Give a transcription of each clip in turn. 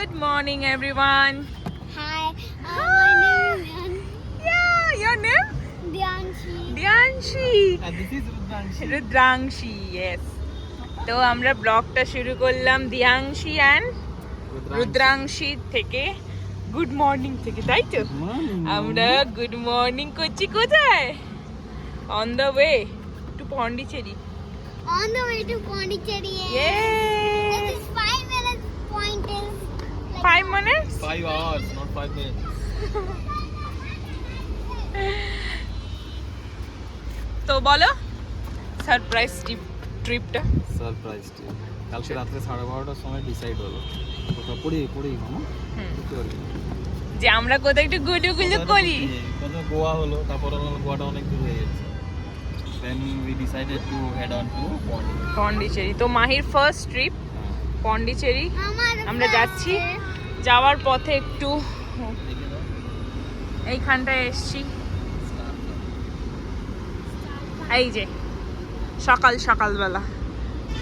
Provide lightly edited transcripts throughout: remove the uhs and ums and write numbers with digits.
Good morning, everyone. Hi, Hi. my name Yeah, your name? is Dianshi. Dianshi. And this is Rudranshi. Rudranshi, yes. তো আমরা ব্লগটা শুরু করলাম দিয়াংশী and রুদ্রাংশী থেকে good morning থেকে, তাই তো? আমরা গুড মর্নিং করছি কোথায়? On the way to Pondicherry. On the way to Pondicherry. Yay! It is 5 minutes. Point is. 5 minutes? 5 hours, not 5 minutes. তো বলো সারপ্রাইজ ট্রিপটা। সারপ্রাইজ কালকে রাত্রে 12:30টার সময় ডিসাইড হলো কোথাও পড়েই না যে আমরা কোথায় একটু গুডুগুলো করি। কত গোয়া হলো, তারপর হলো গোয়াটা অনেক দূর হয়ে যাচ্ছে। Then we decided to head on to Pondicherry. তো মাহির ফার্স্ট ট্রিপ পন্ডিচেরি। আমার আমরা যাচ্ছি, যাওয়ার পথে একটু এইখানটায় এসছি, এই যে সকাল সকালবেলা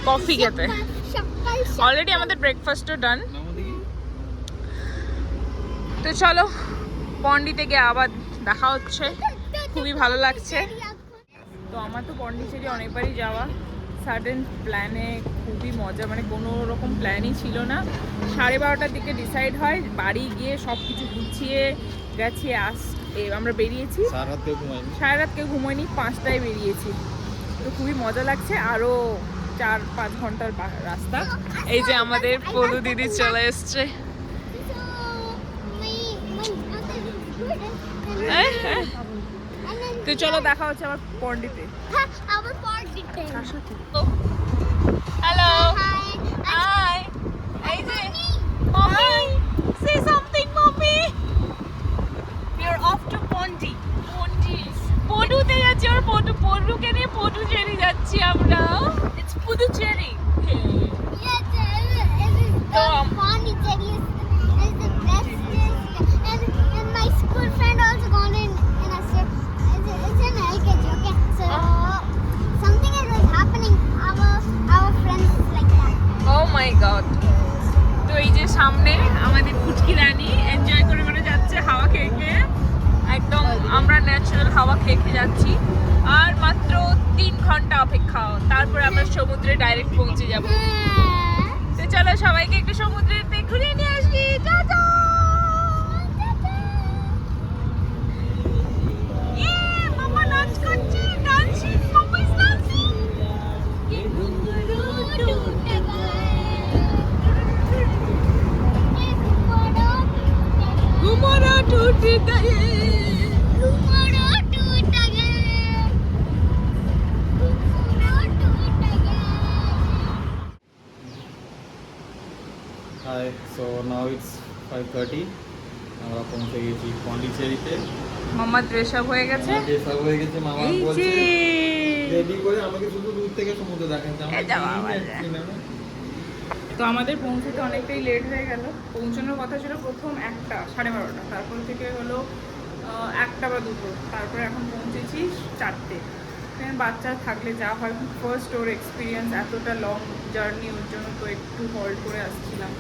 কফি খেতে। সকাল অলরেডি আমাদের ব্রেকফাস্টও ডান। তো চলো পন্ডিতে গিয়ে আবার দেখা হচ্ছে, খুবই ভালো লাগছে। তো আমার তো পন্ডিচেরি অনেকবারই যাওয়া, সাডেন প্ল্যানে খুবই মজা, মানে কোনো রকম প্ল্যানই ছিল না। 12:30টার দিকে ডিসাইড হয়, বাড়ি গিয়ে সব কিছু গুছিয়ে গেছি আমরা বেরিয়েছি। সারা রাত কেউ ঘুমোয়নি, 5টায় বেরিয়েছি। তো খুবই মজা লাগছে। আরও 4-5 ঘন্টার রাস্তা। এই যে আমাদের পদু দিদি চলে এসছে। তো চলো দেখা হচ্ছে আবার পন্ডিতে। আমার Pondicherry. Hello Hi. হাই, এই যে মম্মি, সে something mummy. We are off to Pondy. পডুতে যাচ্ছি, আর পডুকে নিয়ে পডুচেরি যাচ্ছি আমরা। It's Puducherry. Yes, it is So, Pondicherry is the best. And my school friend also gone in a step. It's in LKG, okay? So something is happening. Our friends is like that. Oh my god. তো এই যে সামনে আমাদের ফুটকি রানী enjoy করে করে যাচ্ছে হাওয়া খেয়ে খেয়ে। একদম আমরা ন্যাচারাল হাওয়া খেয়ে খেয়ে যাচ্ছি। আর মাত্র 3 ঘন্টা অপেক্ষা, তারপরে আমরা সমুদ্রে ডাইরেক্ট পৌঁছে যাব। তো চলো সবাইকে একটু সমুদ্রেতে ঘুরিয়ে নিয়ে আসি। টাটা। মামা নাচ করছে, ডান্সিং, মামা ইজ ডান্সিং। ঘুমোরা টুট গয়ে। Hi, so now it's 5:30. আমরা পৌঁছে গেছি পন্ডিচেরিতে। মামা ড্রেস আপ হয়ে গেছে। সব হয়ে গেছে। মামা এই বলছে যে রেডি করে আমাকে শুধু দূর থেকে সমুদ্র দেখাচ্ছে। এটা বাবা রে। তো আমাদের পৌঁছতে অনেকটাই লেট হয়ে গেল। পৌঁছানোর কথা ছিল প্রথম 1টা 12:30, তারপর থেকে হলো 1টা বা 2টো, তারপরে এখন পৌঁছেছি 4টে। বাচ্চা থাকলে যা হয়, ফার্স্ট ওর এক্সপিরিয়েন্স এতটা লং জার্নি, ওর জন্য তো একটু হল্ট করে আসছিলাম।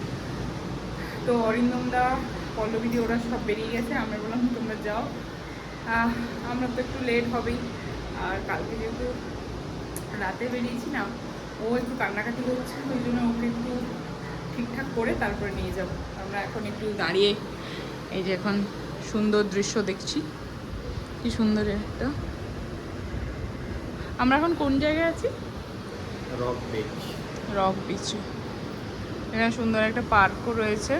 তো অরিন্দমদা, পল্লবীদি ওরা সব বেরিয়ে গেছে। আমরা বললাম তোমরা যাও, আমরা তো একটু লেট হবেই। আর কালকে যেহেতু রাতে বেরিয়েছি না, ও একটু কান্নাকাটি করছে, ওই জন্য ওকে একটু ঠিকঠাক করে তারপরে নিয়ে যাব। আমরা এখন একটু দাঁড়িয়ে এই যে এখন সুন্দর দৃশ্য দেখছি, কি সুন্দর একটা। আমরা এখন কোন জায়গায় আছি? রক বিচে। এখানে সুন্দর একটা পার্কও রয়েছে,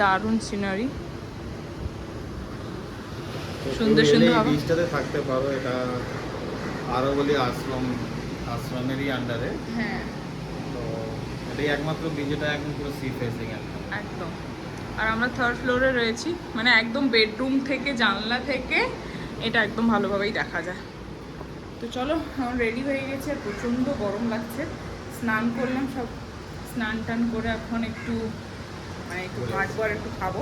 দারুণ সিনারি, সুন্দর সুন্দর হাওয়া। বিচটাতে থাকতে পারো, এটা আরোবলি আশ্রমেরই আন্ডারে। হ্যাঁ, তো এটাই একমাত্র বিচ যেটা এখন পুরো সি ফেসিং একদম। আর আমরা 3rd ফ্লোরে রয়েছি, মানে একদম বেডরুম থেকে, জানলা থেকে এটা একদম ভালোভাবেই দেখা যায়। তো চলো, আমার রেডি হয়ে গেছে, প্রচণ্ড গরম লাগছে। স্নান করলাম, সব স্নান টান করে এখন একটু মানে একটু হাঁটবো আর একটু খাবো।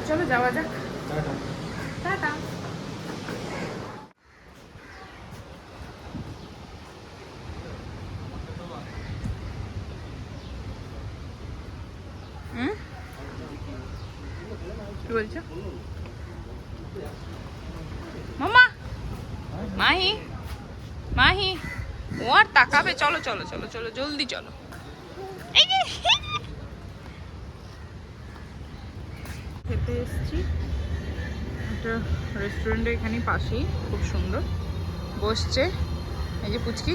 চলো যাওয়া যাক। টাটা। কি বলছো মামা? মাহি মাহি ও আর তাকাবে? চলো চলো চলো চলো জলদি চলো। এই যে খেতে এসছি একটা রেস্টুরেন্টে, এখানে পাশেই, খুব সুন্দর বসছে। এই যে পুচকি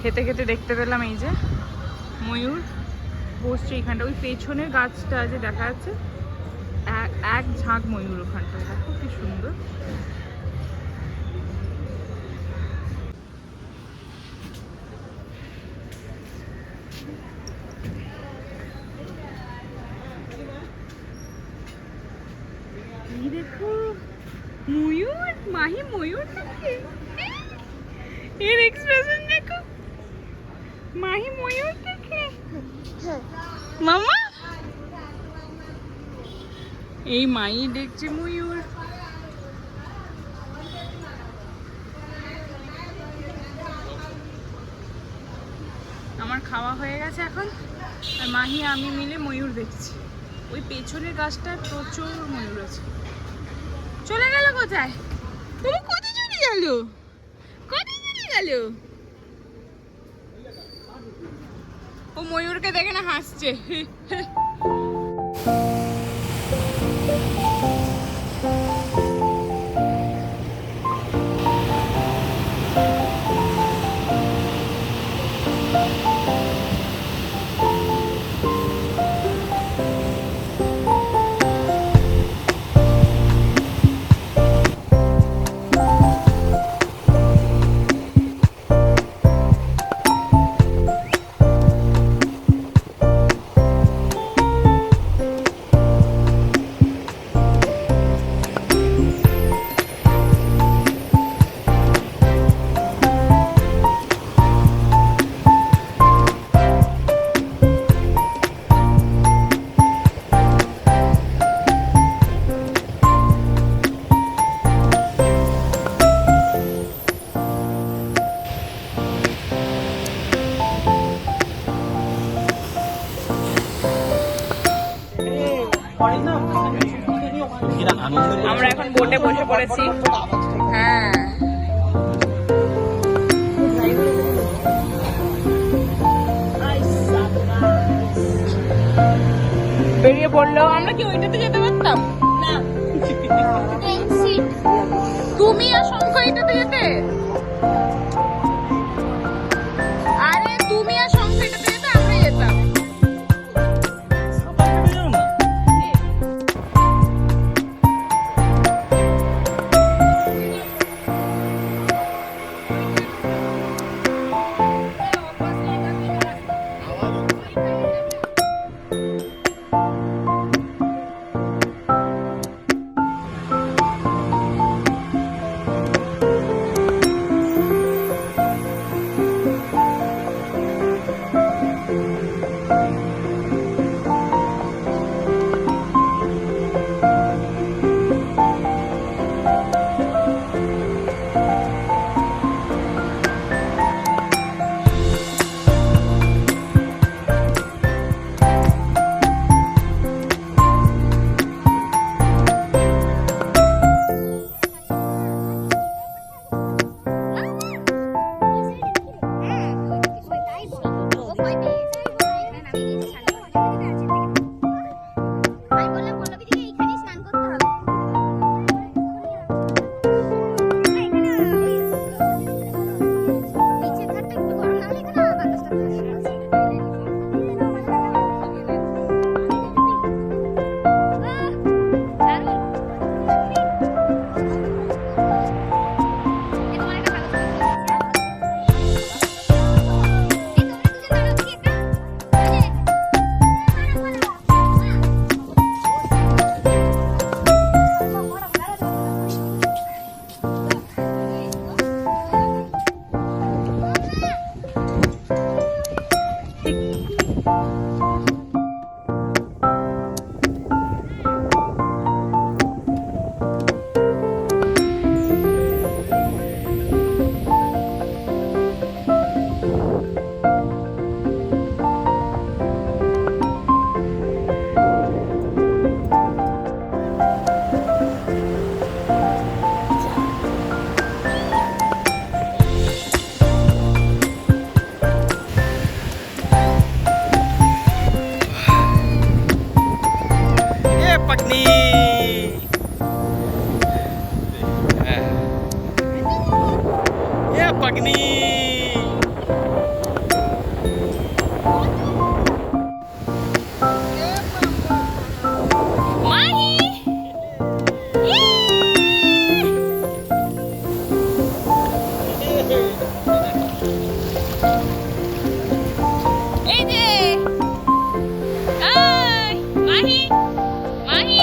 খেতে খেতে দেখতে পেলাম এই যে ময়ূর বসছে এখানটা, ওই পেছনের গাছটা যে দেখা যাচ্ছে এক ঝাঁক ময়ূর ওখানটায়, দেখো কি সুন্দর। এই দেখো ময়ূর, মাহি ময়ূর দেখে, এর এক্সপ্রেশন দেখো, মাহি ময়ূর দেখে। মামা এই মাই দেখছে ময়ূর। আমার খাওয়া হয়ে গেছে এখন, আর মাহি আমি মিলে ময়ূর দেখছি। ওই পেছনের গাছটায় প্রচুর ময়ূর আছে। চলে গেল কোথায়? তুমি কোথায় চলে গেল? কোথায় চলে গেল? ও ময়ূরকে দেখে না হাসছে। আমরা এখন বোটে বসে পড়েছি। হ্যাঁ বেরিয়ে পড়লো। আমরা কি ওইটাতে যেতে পারতাম না? তুমি আর শঙ্খ এটাতে যেতে? আরে তুমি আর শঙ্খ এটাতে যেতে, আমরা যেতাম। পাকনি পাকনি এই যে এই মাহি মাহি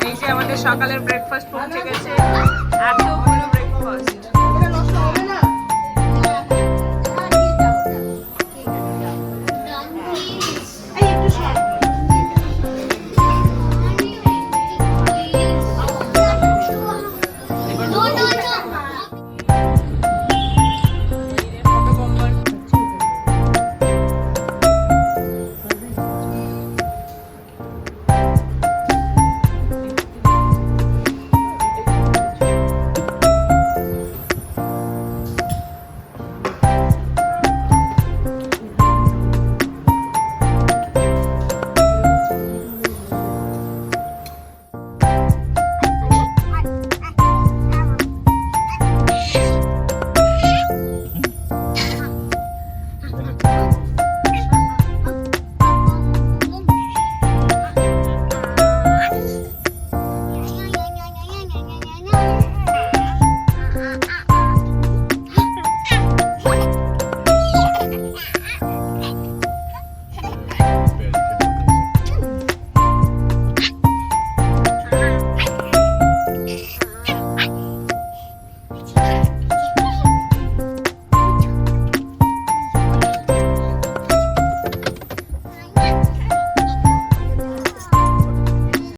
এই যে আমাদের সকালের ব্রেকফাস্ট পৌঁছে গেছে এতগুলো ব্রেকফাস্ট